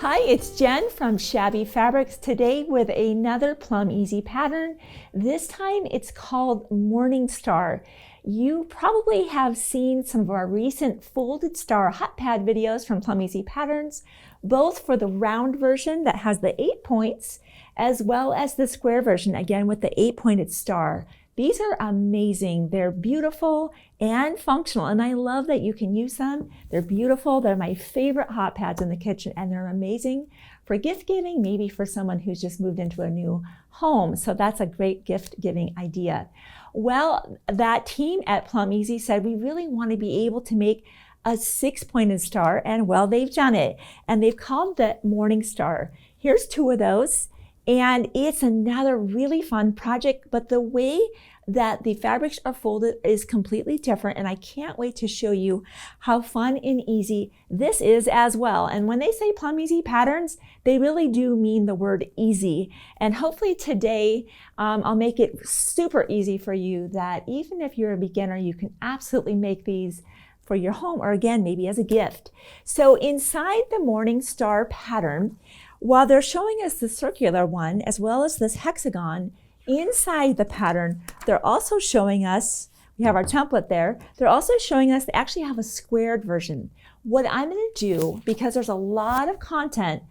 Hi, it's Jen from Shabby Fabrics today with another Plum Easy pattern. This time it's called Morning Star. You probably have seen some of our recent folded star hot pad videos from Plum Easy Patterns, both for the round version that has the 8 points, as well as the square version, again with the 8-pointed star. These are amazing. They're beautiful and functional, and I love that you can use them. They're beautiful. They're my favorite hot pads in the kitchen, and they're amazing for gift giving, maybe for someone who's just moved into a new home. So that's a great gift giving idea. Well, that team at Plum Easy said we really want to be able to make a 6-pointed star, and well, they've done it, and they've called the Morning Star. Here's 2 of those. And it's another really fun project, but the way that the fabrics are folded is completely different, and I can't wait to show you how fun and easy this is as well. And when they say Plum Easy Patterns, they really do mean the word easy. And hopefully today, I'll make it super easy for you that even if you're a beginner, you can absolutely make these for your home, or again, maybe as a gift. So inside the Morning Star pattern, while they're showing us the circular one, as well as this hexagon, inside the pattern, they're also showing us, we have our template there, they're also showing us they actually have a squared version. What I'm gonna do, because there's a lot of content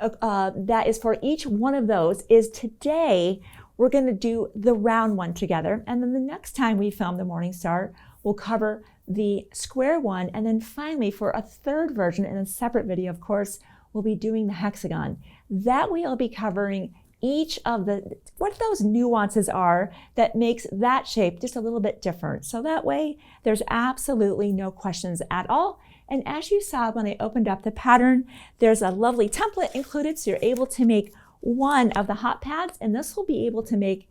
that is for each one of those, is today we're gonna do the round one together, and then the next time we film the Morning Star, we'll cover the square one, and then finally for a third version in a separate video, of course, we'll be doing the hexagon. That way I'll be covering each of what those nuances are that makes that shape just a little bit different. So that way there's absolutely no questions at all. And as you saw when I opened up the pattern, there's a lovely template included, so you're able to make one of the hot pads, and this will be able to make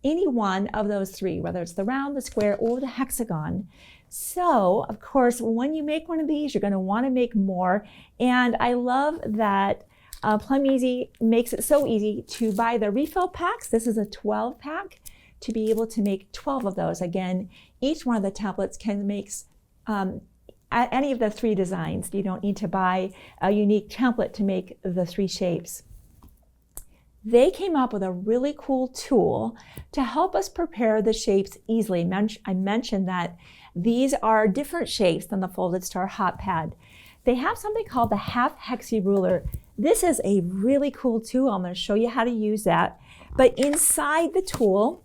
any one of those 3, whether it's the round, the square, or the hexagon. So, of course, when you make one of these, you're going to want to make more. And I love that Plum Easy makes it so easy to buy the refill packs. This is a 12 pack to be able to make 12 of those. Again, each one of the templates can make any of the 3 designs. You don't need to buy a unique template to make the 3 shapes. They came up with a really cool tool to help us prepare the shapes easily. I mentioned that these are different shapes than the folded star hot pad. They have something called the half hexi ruler. This is a really cool tool. I'm going to show you how to use that. But inside the tool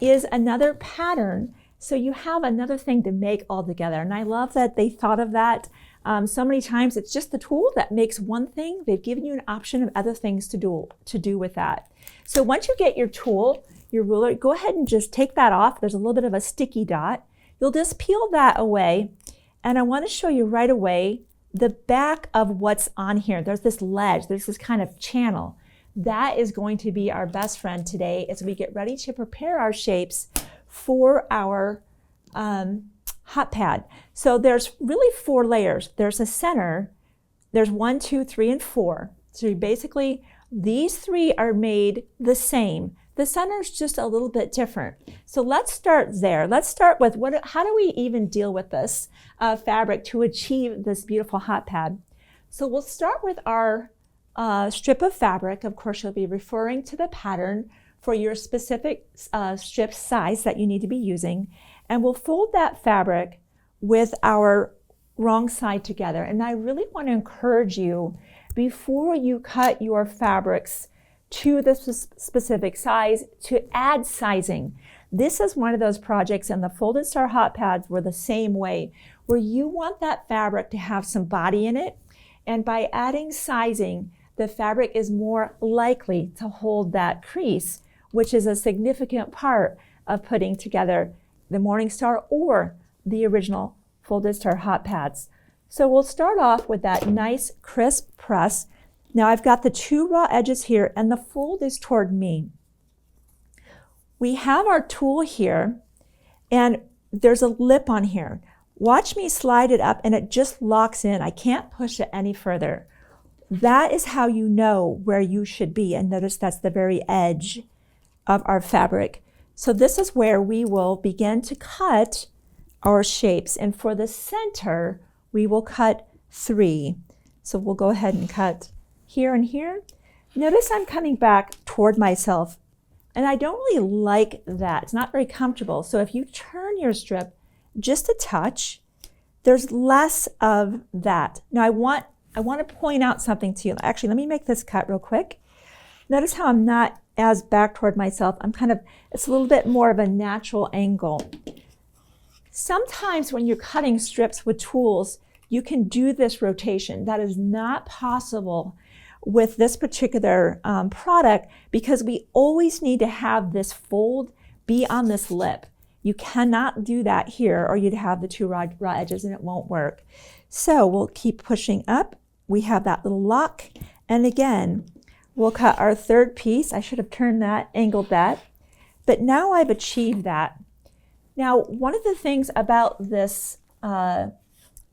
is another pattern, so you have another thing to make all together. And I love that they thought of that. So many times it's just the tool that makes one thing. They've given you an option of other things to do with that. So once you get your tool, your ruler, go ahead and just take that off. There's a little bit of a sticky dot. You'll just peel that away. And I want to show you right away the back of what's on here. There's this ledge, there's this kind of channel. That is going to be our best friend today as we get ready to prepare our shapes for our hot pad. So there's really 4 layers. There's a center, there's 1, 2, 3, and 4. So basically, these 3 are made the same. The center is just a little bit different. So let's start there. Let's start with how do we even deal with this fabric to achieve this beautiful hot pad? So we'll start with our strip of fabric. Of course, you'll be referring to the pattern for your specific strip size that you need to be using. And we'll fold that fabric with our wrong side together. And I really want to encourage you, before you cut your fabrics to the specific size, to add sizing. This is one of those projects, and the folded star hot pads were the same way, where you want that fabric to have some body in it. And by adding sizing, the fabric is more likely to hold that crease, which is a significant part of putting together the Morning Star or the original folded star hot pads. So we'll start off with that nice crisp press. Now I've got the 2 raw edges here, and the fold is toward me. We have our tool here, and there's a lip on here. Watch me slide it up, and it just locks in. I can't push it any further. That is how you know where you should be. And notice that's the very edge of our fabric. So this is where we will begin to cut our shapes. And for the center, we will cut 3. So we'll go ahead and cut here and here. Notice I'm coming back toward myself, and I don't really like that. It's not very comfortable. So if you turn your strip just a touch, there's less of that. Now I want to point out something to you. Actually, let me make this cut real quick. Notice how I'm not as back toward myself. It's a little bit more of a natural angle. Sometimes when you're cutting strips with tools, you can do this rotation. That is not possible with this particular product because we always need to have this fold be on this lip. You cannot do that here or you'd have the two raw edges and it won't work. So we'll keep pushing up. We have that little lock. And again, we'll cut our third piece. I should have turned that, angled that. But now I've achieved that. Now, one of the things about this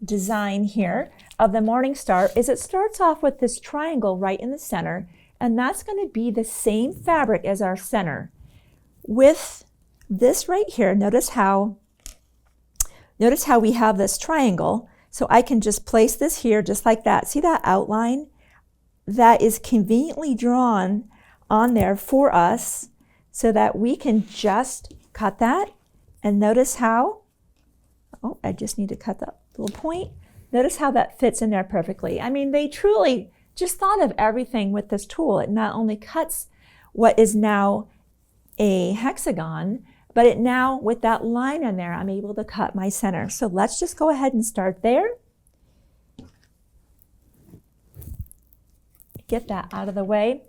design here of the Morning Star is it starts off with this triangle right in the center, and that's going to be the same fabric as our center. With this right here, notice how we have this triangle. So I can just place this here just like that. See that outline? That is conveniently drawn on there for us so that we can just cut that. And notice how, oh, I just need to cut that little point. Notice how that fits in there perfectly. I mean, they truly just thought of everything with this tool. It not only cuts what is now a hexagon, but it now, with that line in there, I'm able to cut my center. So let's just go ahead and start there. Get that out of the way.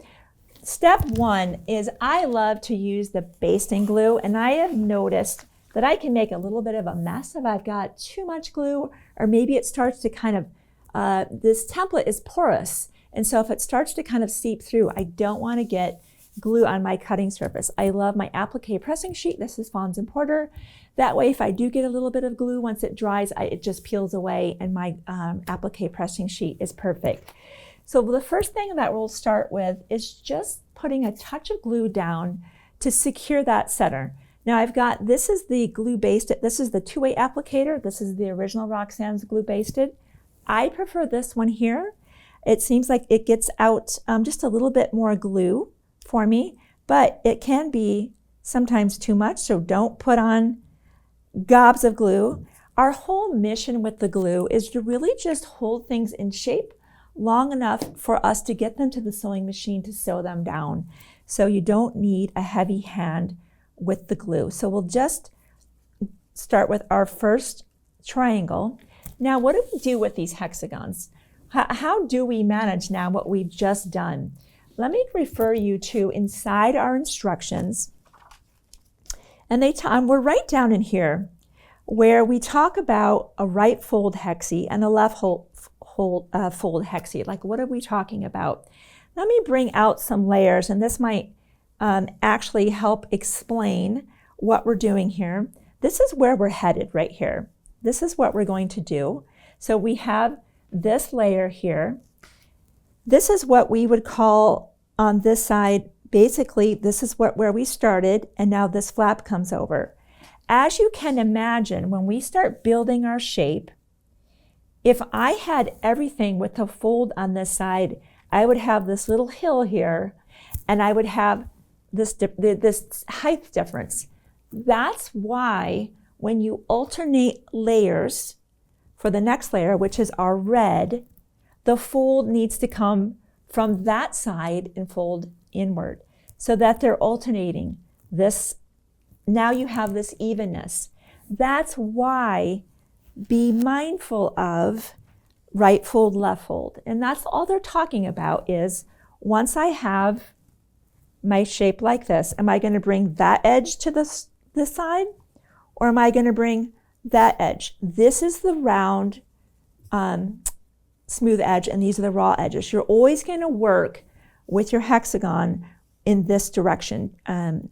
Step one is I love to use the basting glue, and I have noticed that I can make a little bit of a mess if I've got too much glue, or maybe it starts to kind of, this template is porous, and so if it starts to kind of seep through, I don't want to get glue on my cutting surface. I love my applique pressing sheet. This is Fons & Porter. That way, if I do get a little bit of glue, once it dries, it just peels away, and my applique pressing sheet is perfect. So the first thing that we'll start with is just putting a touch of glue down to secure that center. Now I've got, this is the glue basted, this is the two-way applicator. This is the original Roxanne's glue basted. I prefer this one here. It seems like it gets out just a little bit more glue for me, but it can be sometimes too much, so don't put on gobs of glue. Our whole mission with the glue is to really just hold things in shape long enough for us to get them to the sewing machine to sew them down. So you don't need a heavy hand with the glue. So we'll just start with our first triangle. Now, what do we do with these hexagons? How do we manage now what we've just done? Let me refer you to inside our instructions. And we're right down in here where we talk about a right fold hexie and a left fold hexie. Like, what are we talking about? Let me bring out some layers, and this might actually help explain what we're doing here. This is where we're headed right here. This is what we're going to do. So we have this layer here. This is what we would call on this side, basically, this is where we started, and now this flap comes over. As you can imagine, when we start building our shape, if I had everything with a fold on this side, I would have this little hill here, and I would have this height difference. That's why when you alternate layers for the next layer, which is our red, the fold needs to come from that side and fold inward so that they're alternating. This, now you have this evenness. That's why be mindful of right fold, left fold. And that's all they're talking about is once I have my shape like this, am I going to bring that edge to this side, or am I going to bring that edge? This is the round smooth edge, and these are the raw edges. You're always going to work with your hexagon in this direction,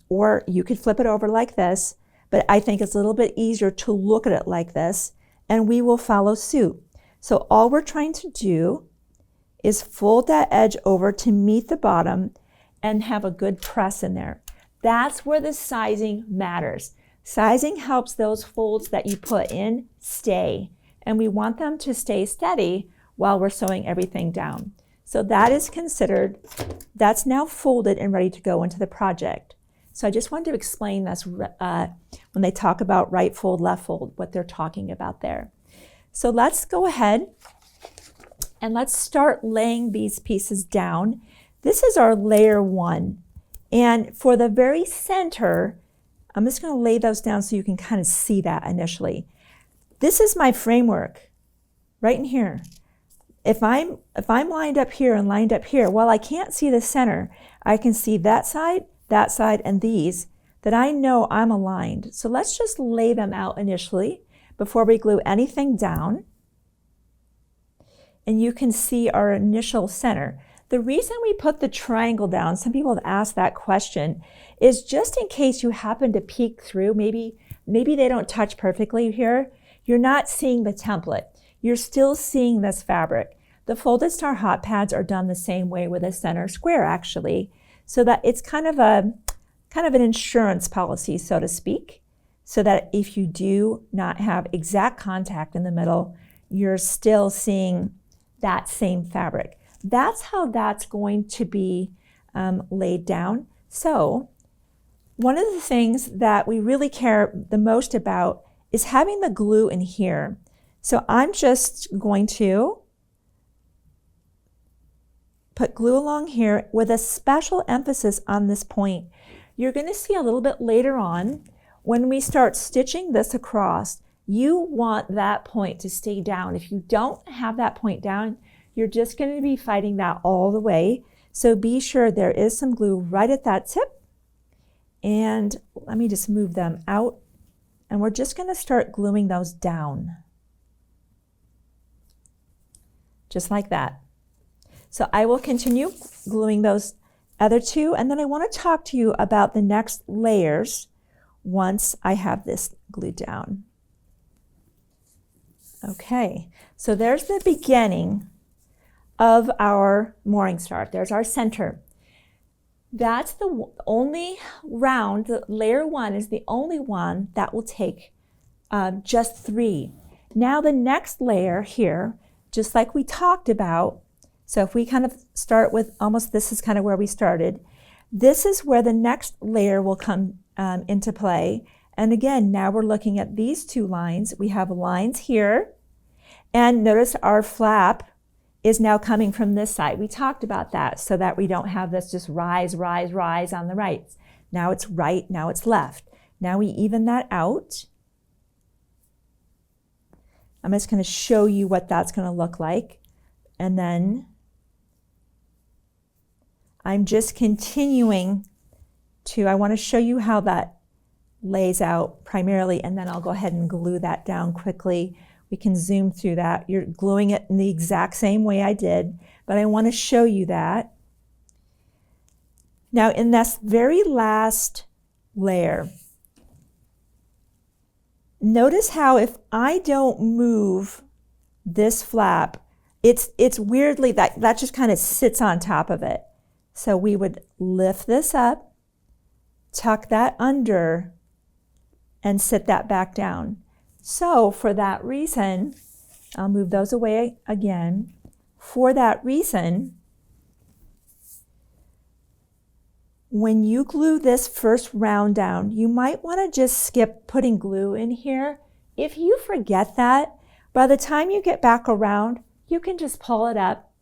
or you could flip it over like this, but I think it's a little bit easier to look at it like this, and we will follow suit. So all we're trying to do is fold that edge over to meet the bottom and have a good press in there. That's where the sizing matters. Sizing helps those folds that you put in stay, and we want them to stay steady while we're sewing everything down. So that is considered, that's now folded and ready to go into the project. So I just wanted to explain this when they talk about right fold, left fold, what they're talking about there. So let's go ahead and let's start laying these pieces down. This is our layer 1. And for the very center, I'm just going to lay those down so you can kind of see that initially. This is my framework right in here. If I'm lined up here and lined up here, well, I can't see the center. I can see that side, and these, that I know I'm aligned. So let's just lay them out initially before we glue anything down. And you can see our initial center. The reason we put the triangle down, some people have asked that question, is just in case you happen to peek through, maybe they don't touch perfectly here, you're not seeing the template. You're still seeing this fabric. The folded star hot pads are done the same way with a center square actually, so that it's kind of an insurance policy, so to speak, so that if you do not have exact contact in the middle, you're still seeing that same fabric. That's how that's going to be laid down. So one of the things that we really care the most about is having the glue in here. So I'm just going to put glue along here with a special emphasis on this point. You're going to see a little bit later on when we start stitching this across, you want that point to stay down. If you don't have that point down, you're just going to be fighting that all the way. So be sure there is some glue right at that tip. And let me just move them out. And we're just going to start gluing those down. Just like that. So I will continue gluing those other two, and then I want to talk to you about the next layers once I have this glued down. Okay, so there's the beginning of our mooring star. There's our center. That's the only round, layer 1 is the only one that will take just 3. Now the next layer here, just like we talked about, so if we kind of start with almost, this is kind of where we started. This is where the next layer will come into play. And again, now we're looking at these 2 lines. We have lines here. And notice our flap is now coming from this side. We talked about that so that we don't have this just rise, rise, rise on the right. Now it's right, now it's left. Now we even that out. I'm just going to show you what that's going to look like. And then I'm just continuing to, I want to show you how that lays out primarily, and then I'll go ahead and glue that down quickly. We can zoom through that. You're gluing it in the exact same way I did, but I want to show you that. Now in this very last layer, notice how if I don't move this flap, it's weirdly, that just kind of sits on top of it. So we would lift this up, tuck that under, and sit that back down. So for that reason, I'll move those away again. For that reason, when you glue this first round down, you might want to just skip putting glue in here. If you forget that, by the time you get back around, you can just pull it up,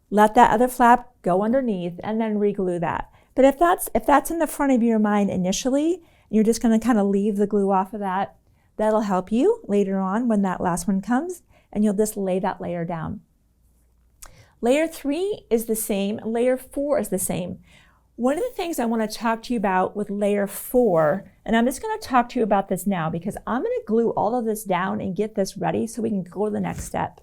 let that other flap go underneath, and then re-glue that. But if that's in the front of your mind initially, you're just going to kind of leave the glue off of that, that'll help you later on when that last one comes, and you'll just lay that layer down. Layer 3 is the same, layer 4 is the same. One of the things I want to talk to you about with layer 4, and I'm just going to talk to you about this now because I'm going to glue all of this down and get this ready so we can go to the next step.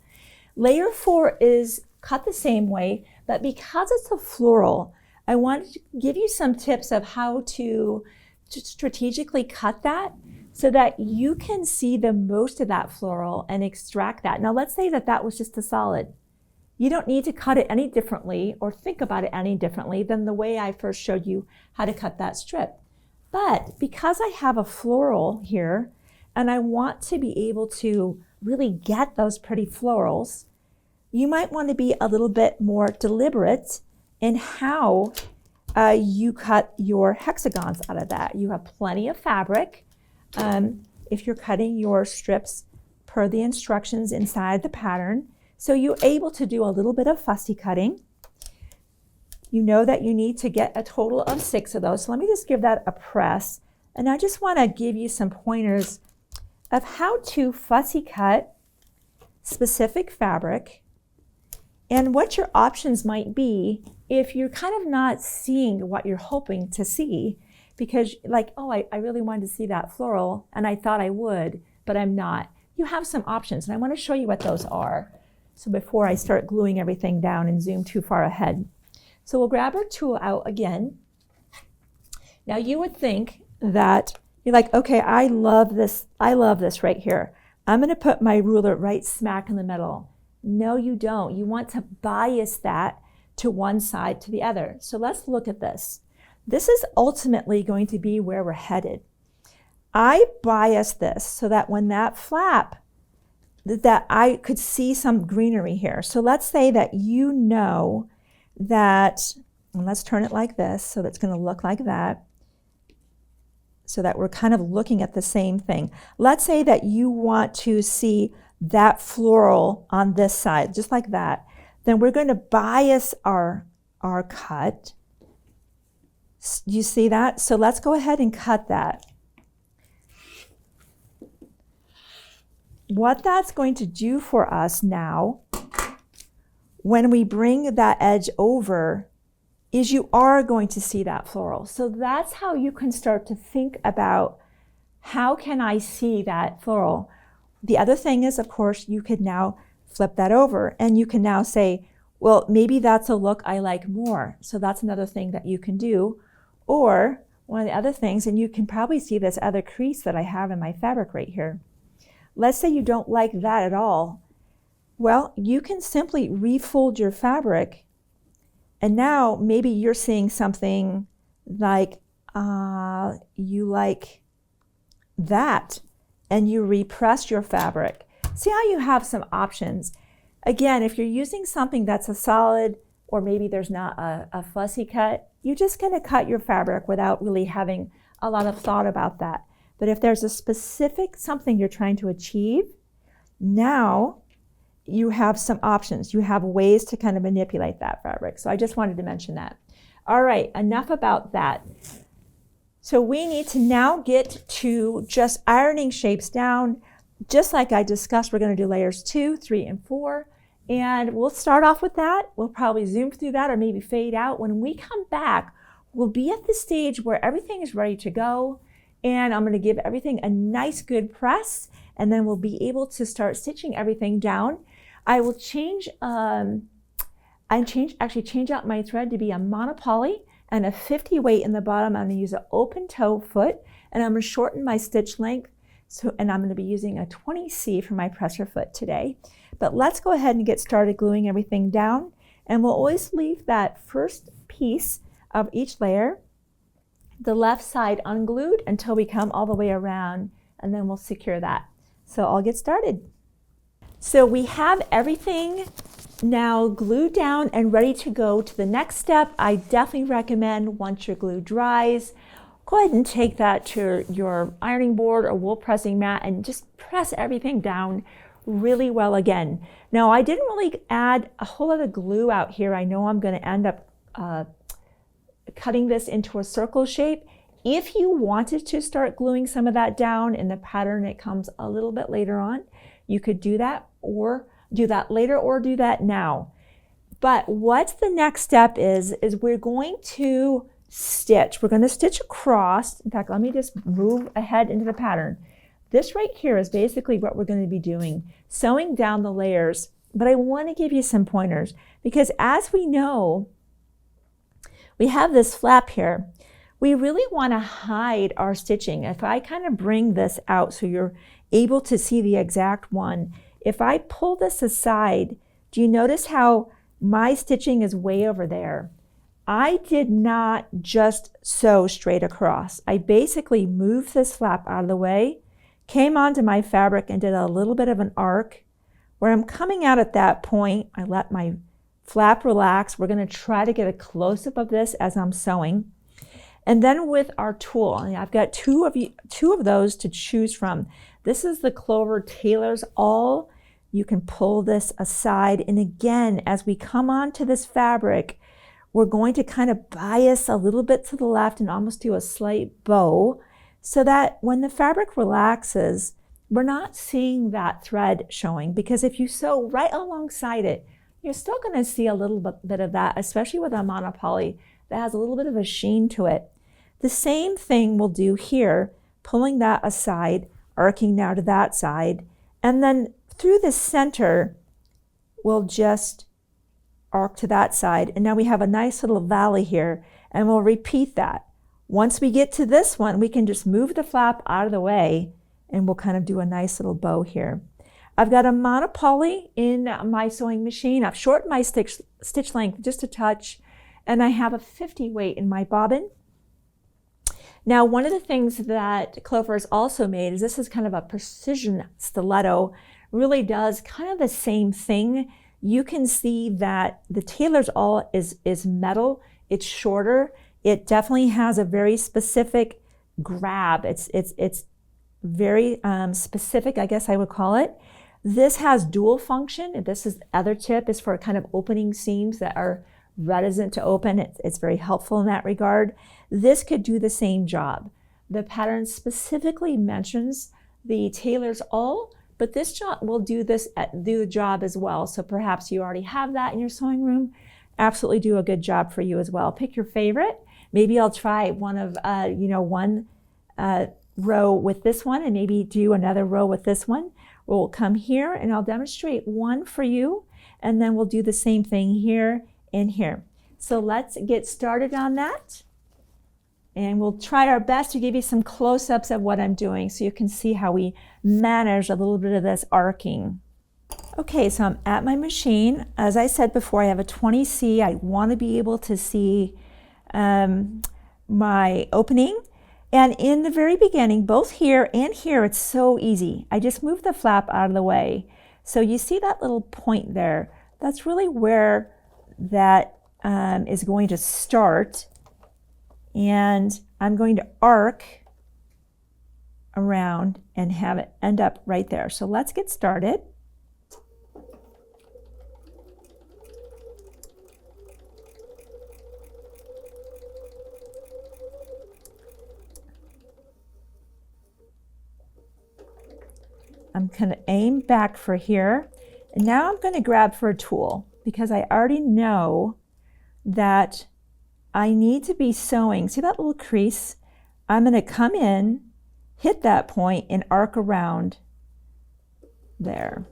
Layer 4 is cut the same way, but because it's a floral, I wanted to give you some tips of how to strategically cut that so that you can see the most of that floral and extract that. Now let's say that that was just a solid. You don't need to cut it any differently or think about it any differently than the way I first showed you how to cut that strip. But because I have a floral here and I want to be able to really get those pretty florals, you might want to be a little bit more deliberate in how you cut your hexagons out of that. You have plenty of fabric if you're cutting your strips per the instructions inside the pattern. So you're able to do a little bit of fussy cutting. You know that you need to get a total of 6 of those. So let me just give that a press. And I just want to give you some pointers of how to fussy cut specific fabric and what your options might be if you're kind of not seeing what you're hoping to see, because like, oh, I really wanted to see that floral and I thought I would, but I'm not. You have some options and I want to show you what those are. So before I start gluing everything down and zoom too far ahead. So we'll grab our tool out again. Now you would think that you're like, okay, I love this right here. I'm going to put my ruler right smack in the middle. No, you don't. You want to bias that to one side to the other. So let's look at this. This is ultimately going to be where we're headed. I bias this so that when that flap, that I could see some greenery here. So let's say that you know that, and let's turn it like this, so that's going to look like that, so that we're kind of looking at the same thing. Let's say that you want to see that floral on this side, just like that. Then we're going to bias our cut. You see that? So let's go ahead and cut that. What that's going to do for us now, when we bring that edge over, is you are going to see that floral. So that's how you can start to think about, how can I see that floral? The other thing is, of course, you could now flip that over and you can now say, well, maybe that's a look I like more. So that's another thing that you can do. Or one of the other things, and you can probably see this other crease that I have in my fabric right here. Let's say you don't like that at all. Well, you can simply refold your fabric, and now maybe you're seeing something like you like that, and you repress your fabric. See how you have some options. Again, if you're using something that's a solid, or maybe there's not a fussy cut, you're just going to cut your fabric without really having a lot of thought about that. But if there's a specific something you're trying to achieve, now you have some options. You have ways to kind of manipulate that fabric. So I just wanted to mention that. All right, enough about that. So we need to now get to just ironing shapes down. Just like I discussed, we're going to do layers 2, 3, and 4. And we'll start off with that. We'll probably zoom through that or maybe fade out. When we come back, we'll be at the stage where everything is ready to go. And I'm going to give everything a nice good press. And then we'll be able to start stitching everything down. I will change out my thread to be a monopoly and a 50 weight in the bottom. I'm going to use an open toe foot, and I'm going to shorten my stitch length. And I'm going to be using a 20C for my presser foot today. But let's go ahead and get started gluing everything down. And we'll always leave that first piece of each layer, the left side unglued until we come all the way around, and then we'll secure that. So I'll get started. So we have everything now glued down and ready to go to the next step. I definitely recommend, once your glue dries, go ahead and take that to your ironing board or wool pressing mat and just press everything down really well again. Now, I didn't really add a whole lot of glue out here. I know I'm going to end up cutting this into a circle shape. If you wanted to start gluing some of that down in the pattern, it comes a little bit later on. You could do that, or do that later, or do that now. But what the next step is we're going to stitch. We're going to stitch across. In fact, let me just move ahead into the pattern. This right here is basically what we're going to be doing, sewing down the layers. But I want to give you some pointers, because as we know, we have this flap here. We really want to hide our stitching. If I kind of bring this out so you're able to see the exact one, if I pull this aside, do you notice how my stitching is way over there? I did not just sew straight across. I basically moved this flap out of the way, came onto my fabric and did a little bit of an arc, Where I'm coming out at that point, I let my flap relax. We're going to try to get a close-up of this as I'm sewing. And then with our tool, and I've got two of those to choose from. This is the Clover Tailor's Awl. You can pull this aside. And again, as we come onto this fabric, we're going to kind of bias a little bit to the left and almost do a slight bow so that when the fabric relaxes, we're not seeing that thread showing, because if you sew right alongside it, you're still going to see a little bit of that, especially with a monopoly that has a little bit of a sheen to it. The same thing we'll do here, pulling that aside, arcing now to that side, and then through the center, we'll just arc to that side. And now we have a nice little valley here, and we'll repeat that. Once we get to this one, we can just move the flap out of the way, and we'll kind of do a nice little bow here. I've got a monopoly in my sewing machine. I've shortened my stitch length just a touch, and I have a 50 weight in my bobbin. Now, one of the things that Clover has also made is this is kind of a precision stiletto. Really does kind of the same thing. You can see that the Tailor's Awl is metal. It's shorter. It definitely has a very specific grab. It's very specific, I guess I would call it. This has dual function. This is the other tip is for kind of opening seams that are reticent to open. It's very helpful in that regard. This could do the same job. The pattern specifically mentions the Tailor's Awl, but this job will do the job as well. So perhaps you already have that in your sewing room. Absolutely do a good job for you as well. Pick your favorite. Maybe I'll try one of one row with this one, and maybe do another row with this one. We'll come here and I'll demonstrate one for you, and then we'll do the same thing here and here. So let's get started on that. And we'll try our best to give you some close-ups of what I'm doing so you can see how we manage a little bit of this arcing. Okay, so I'm at my machine. As I said before, I have a 20C. I want to be able to see my opening. And in the very beginning, both here and here, it's so easy. I just move the flap out of the way. So you see that little point there? That's really where that is going to start. And I'm going to arc around and have it end up right there. So let's get started. I'm going to aim back for here. And now I'm going to grab for a tool because I already know that I need to be sewing. See that little crease? I'm going to come in, hit that point, and arc around there.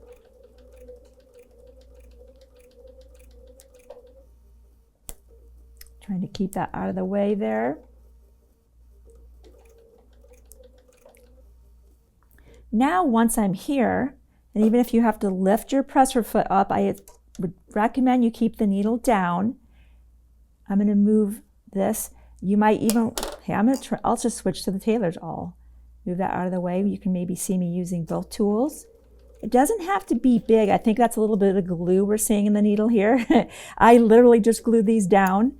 Trying to keep that out of the way there. Now, once I'm here, and even if you have to lift your presser foot up, I would recommend you keep the needle down. I'm going to move this. You might even, hey, I'll just switch to the Tailor's Awl. Move that out of the way. You can maybe see me using both tools. It doesn't have to be big. I think that's a little bit of glue we're seeing in the needle here. I literally just glued these down.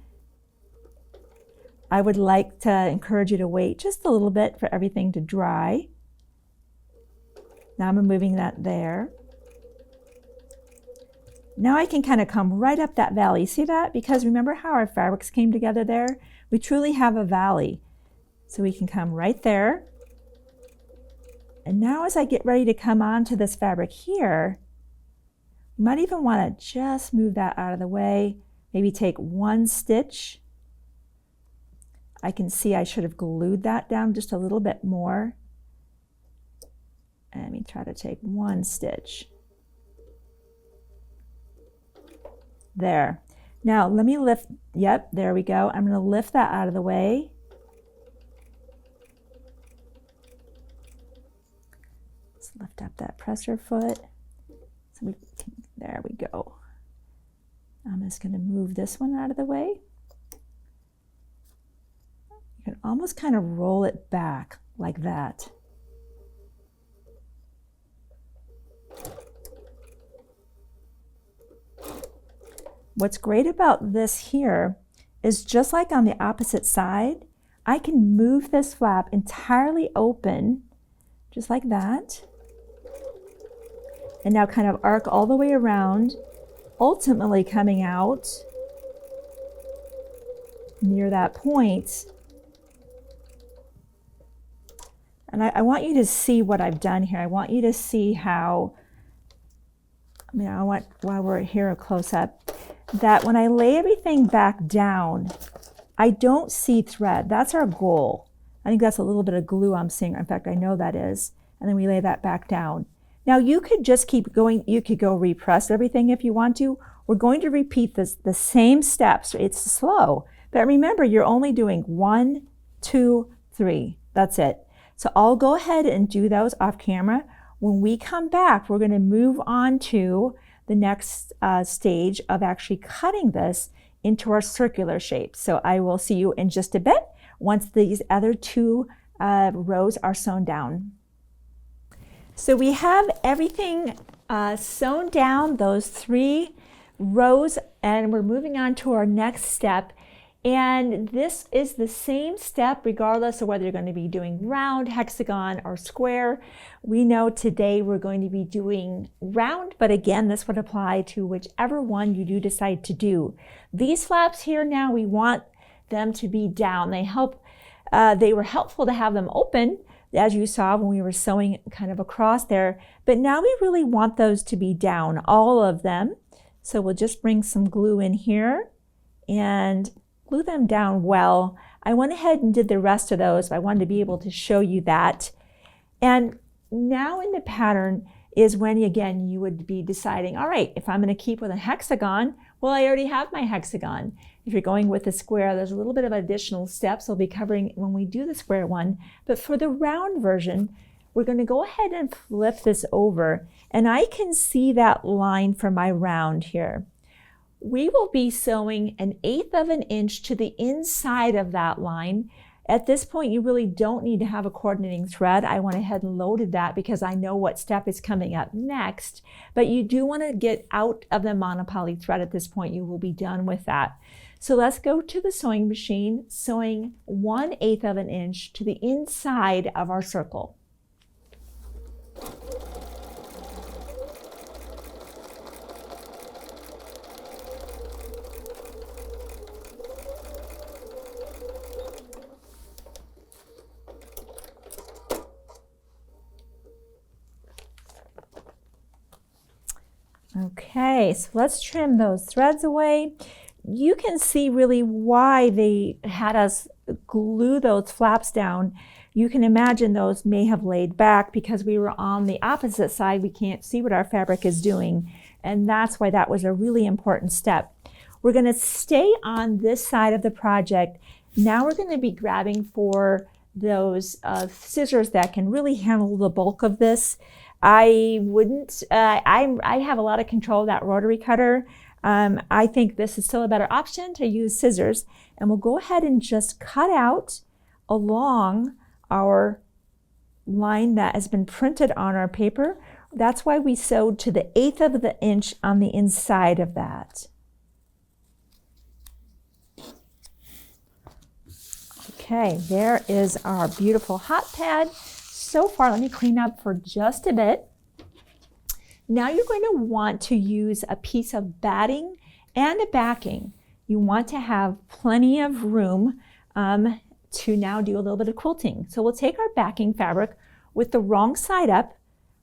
I would like to encourage you to wait just a little bit for everything to dry. Now I'm moving that there. Now I can kind of come right up that valley. See that? Because remember how our fabrics came together there? We truly have a valley. So we can come right there. And now as I get ready to come onto this fabric here, you might even want to just move that out of the way. Maybe take one stitch. I can see I should have glued that down just a little bit more. Let me try to take one stitch. There. Now let me lift, yep, there we go. I'm going to lift that out of the way. Let's lift up that presser foot. So there we go. I'm just going to move this one out of the way. You can almost kind of roll it back like that. what's great about this here is just like on the opposite side, I can move this flap entirely open, just like that. And now kind of arc all the way around, ultimately coming out near that point. And I want you to see what I've done here. I want you to see how, I want, while we're here a close up, that when I lay everything back down, I don't see thread. That's our goal. I think that's a little bit of glue I'm seeing. In fact, I know that is. And then we lay that back down. Now you could just keep going. You could go repress everything if you want to. We're going to repeat the same steps. It's slow, but remember, you're only doing 1, 2, 3. That's it. So I'll go ahead and do those off camera. When we come back, we're going to move on to the next stage of actually cutting this into our circular shape. So I will see you in just a bit once these other 2 rows are sewn down. So we have everything sewn down, those 3 rows, and we're moving on to our next step. And this is the same step regardless of whether you're going to be doing round, hexagon, or square. We know today we're going to be doing round, but again, this would apply to whichever one you do decide to do. These flaps here now, we want them to be down. They were helpful to have them open, as you saw when we were sewing kind of across there, but now we really want those to be down, all of them. So we'll just bring some glue in here and glue them down well. I went ahead and did the rest of those, but I wanted to be able to show you that. And now in the pattern is when, again, you would be deciding, all right, if I'm going to keep with a hexagon, well, I already have my hexagon. If you're going with a square, there's a little bit of additional steps I'll be covering when we do the square one. But for the round version, we're going to go ahead and flip this over. And I can see that line for my round here. We will be sewing 1/8 of an inch to the inside of that line. At this point, you really don't need to have a coordinating thread. I went ahead and loaded that because I know what step is coming up next, but you do want to get out of the monopoly thread at this point. You will be done with that. So let's go to the sewing machine, sewing 1/8 of an inch to the inside of our circle. Okay, so let's trim those threads away. You can see really why they had us glue those flaps down. You can imagine those may have laid back because we were on the opposite side. We can't see what our fabric is doing, and that's why that was a really important step. We're going to stay on this side of the project. Now we're going to be grabbing for those scissors that can really handle the bulk of this. I have a lot of control of that rotary cutter. I think this is still a better option to use scissors, and we'll go ahead and just cut out along our line that has been printed on our paper. That's why we sewed to the 1/8 of the inch on the inside of that. Okay, there is our beautiful hot pad. So far, let me clean up for just a bit. Now you're going to want to use a piece of batting and a backing. You want to have plenty of room to now do a little bit of quilting. So we'll take our backing fabric with the wrong side up,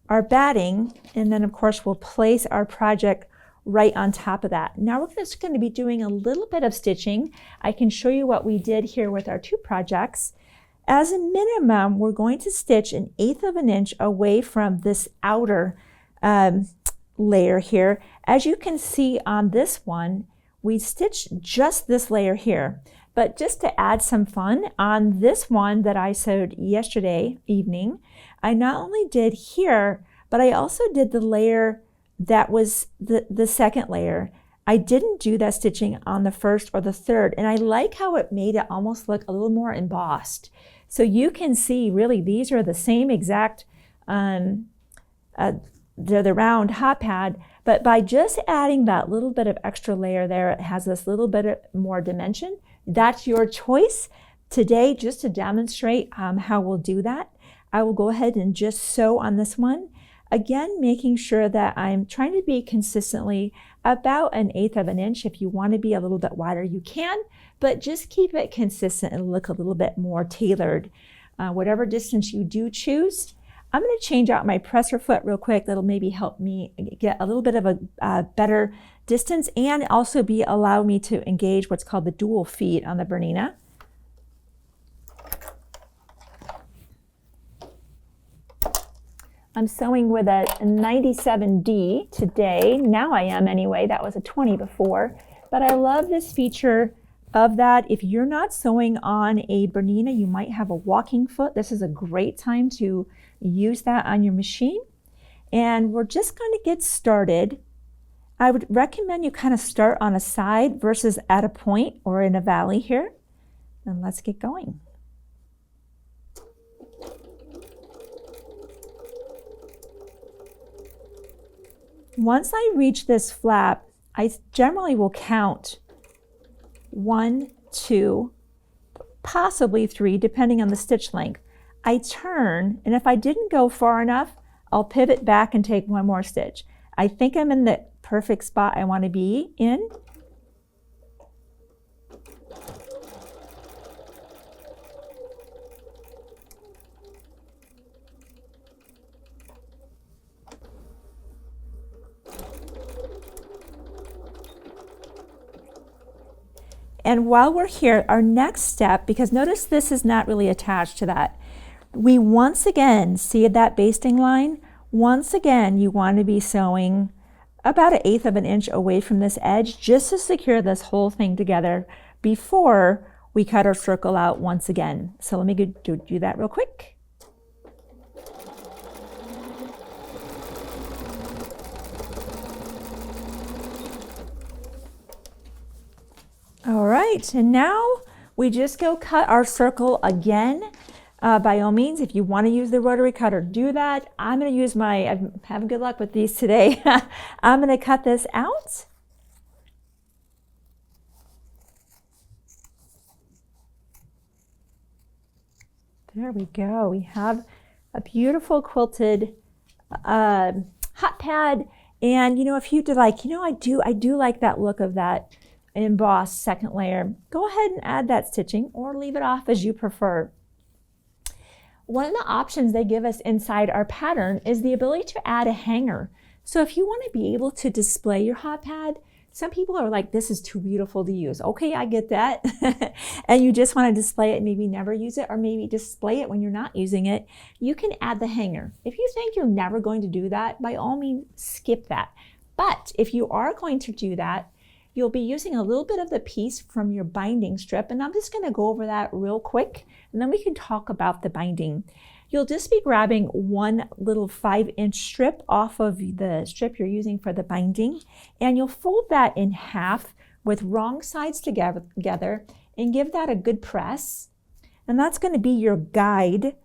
our batting, and then of course we'll place our project right on top of that. Now we're just going to be doing a little bit of stitching. I can show you what we did here with our 2 projects. As a minimum, we're going to stitch 1/8 of an inch away from this outer layer here. As you can see on this one, we stitched just this layer here. But just to add some fun, on this one that I sewed yesterday evening, I not only did here, but I also did the layer that was the second layer. I didn't do that stitching on the first or the third, and I like how it made it almost look a little more embossed. So you can see really these are the same exact the round hot pad, but by just adding that little bit of extra layer there, it has this little bit more dimension. That's your choice. Today, just to demonstrate how we'll do that, I will go ahead and just sew on this one. Again, making sure that I'm trying to be consistently about 1/8 of an inch. If you want to be a little bit wider, you can, but just keep it consistent and look a little bit more tailored. Whatever distance you do choose. I'm going to change out my presser foot real quick. That'll maybe help me get a little bit of a better distance and also allow me to engage what's called the dual feed on the BERNINA. I'm sewing with a 97D today. Now I am anyway. That was a 20 before. But I love this feature of that. If you're not sewing on a BERNINA, you might have a walking foot. This is a great time to use that on your machine. And we're just going to get started. I would recommend you kind of start on a side versus at a point or in a valley here. And let's get going. Once I reach this flap, I generally will count 1, 2, possibly 3, depending on the stitch length. I turn, and if I didn't go far enough, I'll pivot back and take one more stitch. I think I'm in the perfect spot I want to be in. And while we're here, our next step, because notice this is not really attached to that, we once again see that basting line. Once again, you want to be sewing about 1/8 of an inch away from this edge just to secure this whole thing together before we cut our circle out once again. So let me do that real quick. All right, and now we just go cut our circle again. By all means, if you want to use the rotary cutter, do that. I'm going to use I'm having good luck with these today. I'm going to cut this out. There we go. We have a beautiful quilted hot pad. And, if you did like, I do like that look of that embossed second layer, go ahead and add that stitching or leave it off as you prefer. One of the options they give us inside our pattern is the ability to add a hanger. So if you want to be able to display your hot pad, some people are like, this is too beautiful to use. Okay, I get that. And you just want to display it, maybe never use it, or maybe display it when you're not using it. You can add the hanger. If you think you're never going to do that, by all means, skip that. But if you are going to do that, you'll be using a little bit of the piece from your binding strip, and I'm just going to go over that real quick, and then we can talk about the binding. You'll just be grabbing one little 5-inch strip off of the strip you're using for the binding, and you'll fold that in half with wrong sides together and give that a good press. And that's going to be your guide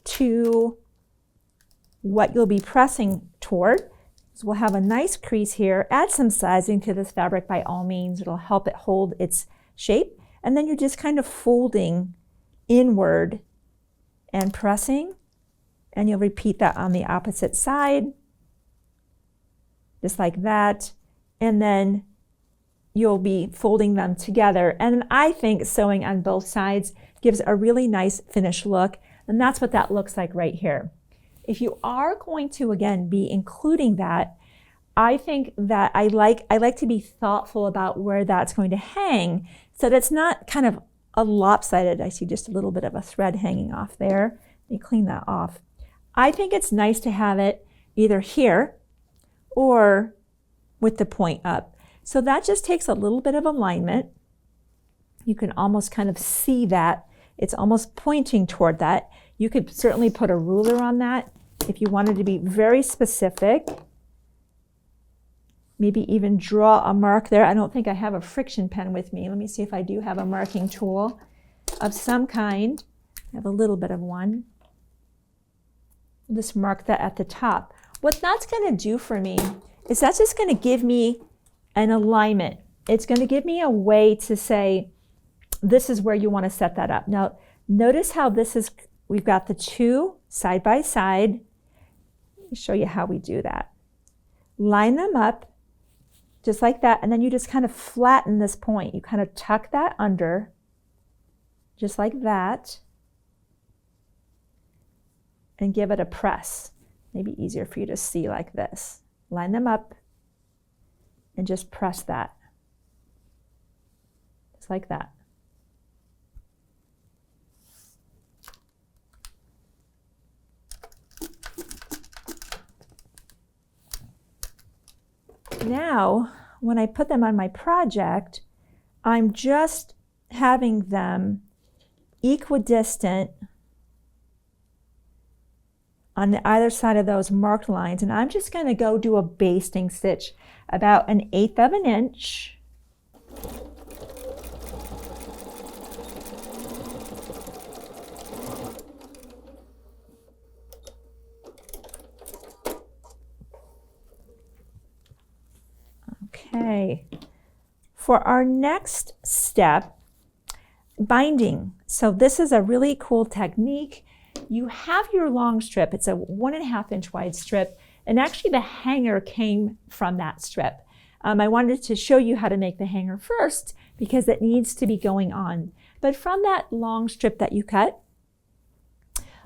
to what you'll be pressing toward. So we'll have a nice crease here. Add some sizing to this fabric by all means. It'll help it hold its shape. And then you're just kind of folding inward and pressing. And you'll repeat that on the opposite side, just like that. And then you'll be folding them together. And I think sewing on both sides gives a really nice finished look. And that's what that looks like right here. If you are going to, again, be including that, I think that I like to be thoughtful about where that's going to hang so that it's not kind of a lopsided. I see just a little bit of a thread hanging off there. Let me clean that off. I think it's nice to have it either here or with the point up. So that just takes a little bit of alignment. You can almost kind of see that. It's almost pointing toward that. You could certainly put a ruler on that if you wanted to be very specific. Maybe even draw a mark there. I don't think I have a friction pen with me. Let me see if I do have a marking tool of some kind. I have a little bit of one. just mark that at the top. What that's going to do for me is that's just going to give me an alignment. It's going to give me a way to say, this is where you want to set that up. Now, notice how this is, we've got the two side by side. Let me show you how we do that. Line them up just like that, and then you just kind of flatten this point. You kind of tuck that under, just like that, and give it a press. Maybe easier for you to see like this. Line them up and just press that. Just like that. Now, when I put them on my project, I'm just having them equidistant on the either side of those marked lines, and I'm just going to go do a basting stitch about 1/8 of an inch. Okay, for our next step, binding. So this is a really cool technique. You have your long strip. It's a 1.5 inch wide strip, and actually the hanger came from that strip. I wanted to show you how to make the hanger first because it needs to be going on. But from that long strip that you cut,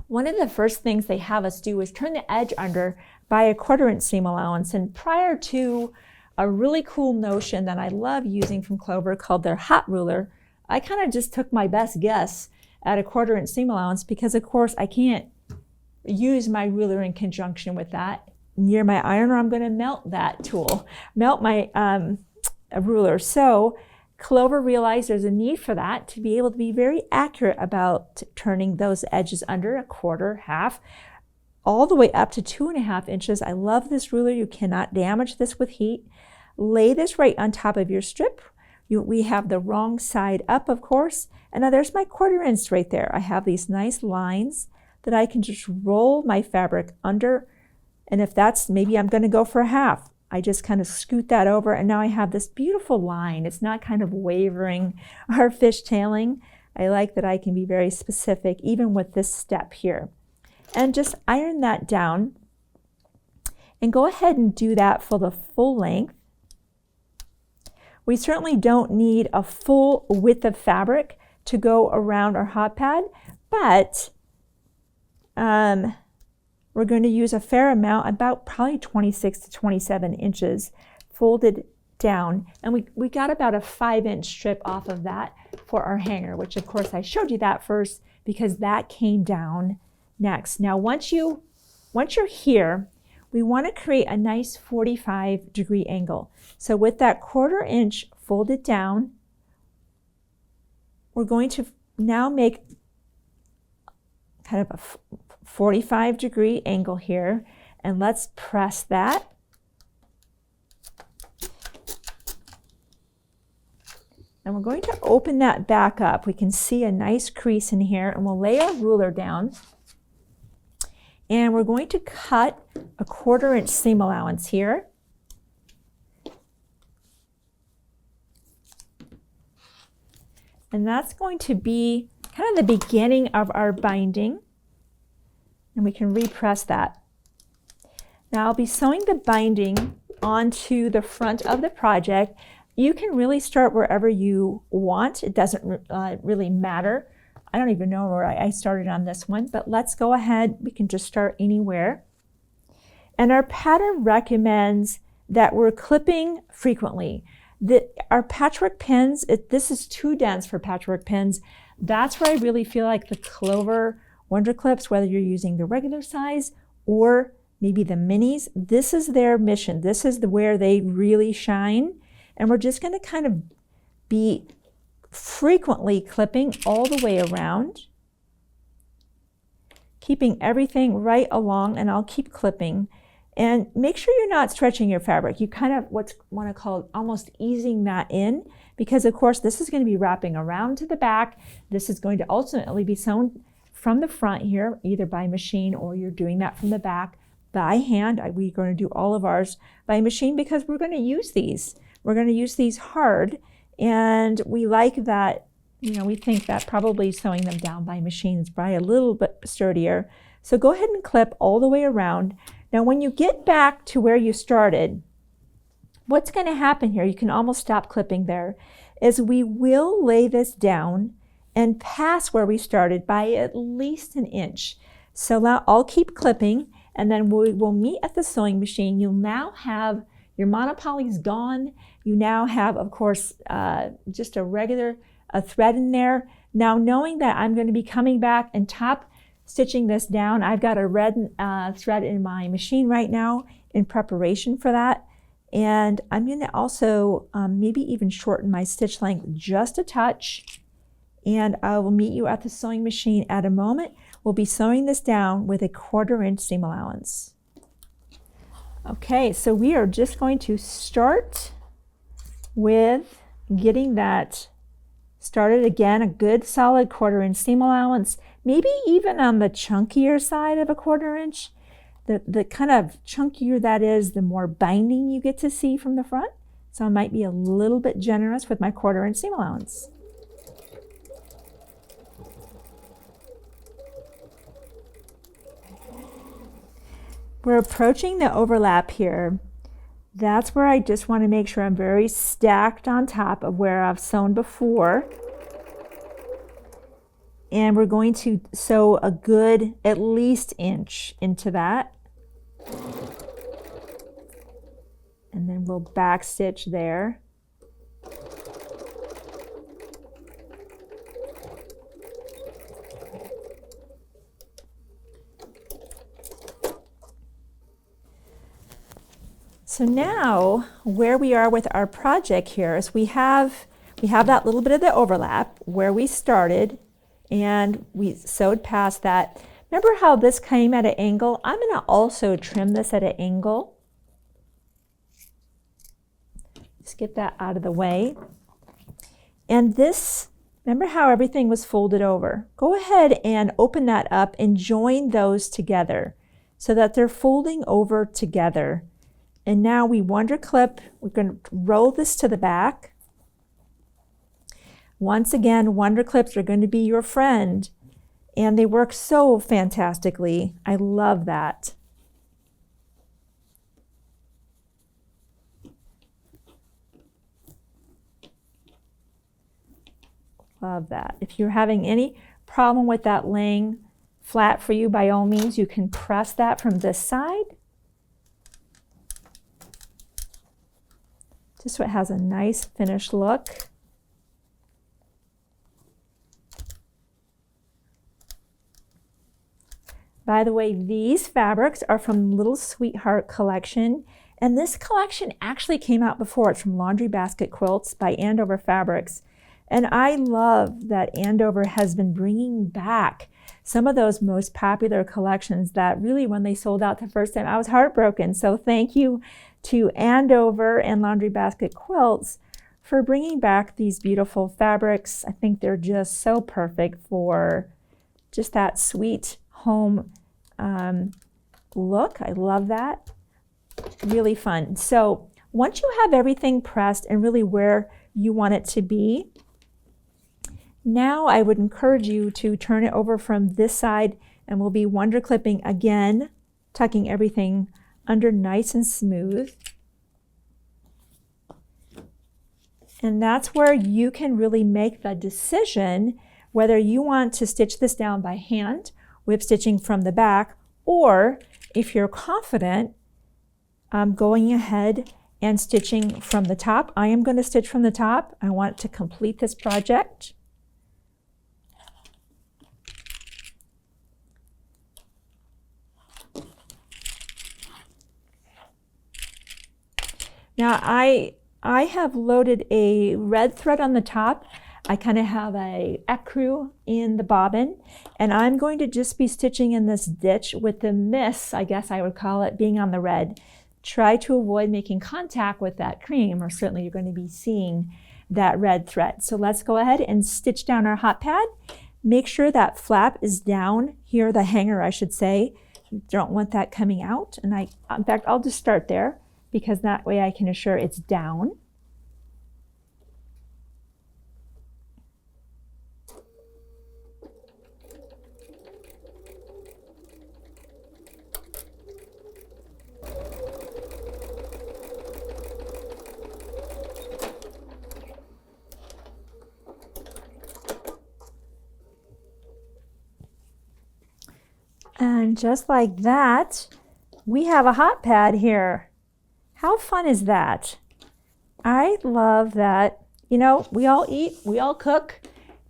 one of the first things they have us do is turn the edge under by a 1/4 inch seam allowance. And prior to a really cool notion that I love using from Clover called their hot ruler, I kind of just took my best guess at a 1/4 inch seam allowance because of course I can't use my ruler in conjunction with that near my iron, or I'm going to melt that tool, melt my ruler. So Clover realized there's a need for that to be able to be very accurate about turning those edges under 1/4, half, all the way up to 2.5 inches. I love this ruler. You cannot damage this with heat. Lay this right on top of your strip. We have the wrong side up, of course. And now there's my 1/4 inch right there. I have these nice lines that I can just roll my fabric under. And if that's, maybe I'm going to go for a half, I just kind of scoot that over, and now I have this beautiful line. It's not kind of wavering or fishtailing. I like that I can be very specific even with this step here. And just iron that down and go ahead and do that for the full length. We certainly don't need a full width of fabric to go around our hot pad, but we're going to use a fair amount, about probably 26 to 27 inches folded down. And we got about a 5-inch strip off of that for our hanger, which of course I showed you that first because that came down next. Now once you're here, we want to create a nice 45-degree angle. So with that 1/4 inch folded down, we're going to now make kind of a 45-degree angle here, and let's press that. And we're going to open that back up. We can see a nice crease in here, and we'll lay our ruler down. And we're going to cut a 1/4 inch seam allowance here. And that's going to be kind of the beginning of our binding. And we can repress that. Now I'll be sewing the binding onto the front of the project. You can really start wherever you want. It doesn't really matter. I don't even know where I started on this one, but let's go ahead. We can just start anywhere. And our pattern recommends that we're clipping frequently. Our patchwork pins, this is too dense for patchwork pins. That's where I really feel like the Clover Wonder Clips, whether you're using the regular size or maybe the minis, this is their mission. This is where they really shine. And we're just going to kind of be frequently clipping all the way around, keeping everything right along, and I'll keep clipping. And make sure you're not stretching your fabric. You kind of want to call almost easing that in, because of course this is going to be wrapping around to the back. This is going to ultimately be sewn from the front here, either by machine or you're doing that from the back by hand. We're going to do all of ours by machine because we're going to use these. We're going to use these hard, and we like that, you know, we think that probably sewing them down by machine is probably a little bit sturdier. So go ahead and clip all the way around. Now when you get back to where you started, what's going to happen here, you can almost stop clipping there, is we will lay this down and pass where we started by at least an inch. So now I'll keep clipping, and then we will meet at the sewing machine. You'll now have your monopoly's gone. You now have, of course, just a regular thread in there. Now knowing that I'm going to be coming back and top stitching this down, I've got a red thread in my machine right now in preparation for that. And I'm going to also maybe even shorten my stitch length just a touch. And I will meet you at the sewing machine at a moment. We'll be sewing this down with a 1/4 inch seam allowance. Okay, so we are just going to start with getting that started again, a good solid 1/4 inch seam allowance, maybe even on the chunkier side of a 1/4 inch. The kind of chunkier that is, the more binding you get to see from the front. So I might be a little bit generous with my 1/4 inch seam allowance. We're approaching the overlap here. That's where I just want to make sure I'm very stacked on top of where I've sewn before. And we're going to sew a good at least inch into that. And then we'll back stitch there. So now where we are with our project here is we have that little bit of the overlap where we started, and we sewed past that. Remember how this came at an angle? I'm going to also trim this at an angle. Just get that out of the way. And this, remember how everything was folded over? Go ahead and open that up and join those together so that they're folding over together. And now we wonder clip, we're going to roll this to the back. Once again, wonder clips are going to be your friend, and they work so fantastically. I love that. Love that. If you're having any problem with that laying flat for you, by all means, you can press that from this side. Just so it has a nice finished look. By the way, these fabrics are from Little Sweetheart collection, and this collection actually came out before. It's from Laundry Basket Quilts by Andover Fabrics. And I love that Andover has been bringing back some of those most popular collections that really, when they sold out the first time, I was heartbroken. So thank you to Andover and Laundry Basket Quilts for bringing back these beautiful fabrics. I think they're just so perfect for just that sweet home look. I love that. Really fun. So once you have everything pressed and really where you want it to be, now I would encourage you to turn it over from this side, and we'll be wonder clipping again, tucking everything under nice and smooth. And that's where you can really make the decision whether you want to stitch this down by hand, whip stitching from the back, or if you're confident, going ahead and stitching from the top. I am going to stitch from the top. I want to complete this project. Now I have loaded a red thread on the top. I kind of have a ecru in the bobbin, and I'm going to just be stitching in this ditch with the miss, I guess I would call it, being on the red. Try to avoid making contact with that cream, or certainly you're going to be seeing that red thread. So let's go ahead and stitch down our hot pad. Make sure that flap is down here, the hanger I should say. You don't want that coming out. And in fact, I'll just start there because that way I can assure it's down. And just like that, we have a hot pad here. How fun is that? I love that. You know, we all eat, we all cook.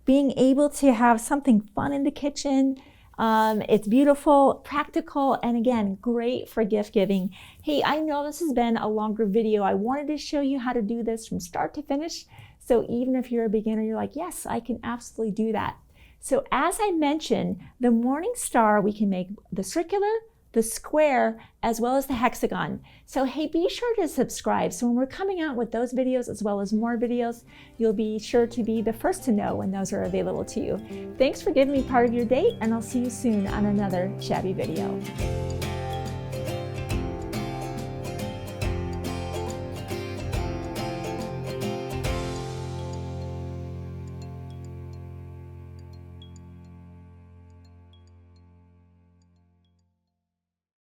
Being able to have something fun in the kitchen, it's beautiful, practical, and again, great for gift giving. Hey, I know this has been a longer video. I wanted to show you how to do this from start to finish. So even if you're a beginner, you're like, yes, I can absolutely do that. So as I mentioned, the morning star, we can make the circular, the square, as well as the hexagon. So hey, be sure to subscribe. So when we're coming out with those videos, as well as more videos, you'll be sure to be the first to know when those are available to you. Thanks for giving me part of your day, and I'll see you soon on another Shabby video.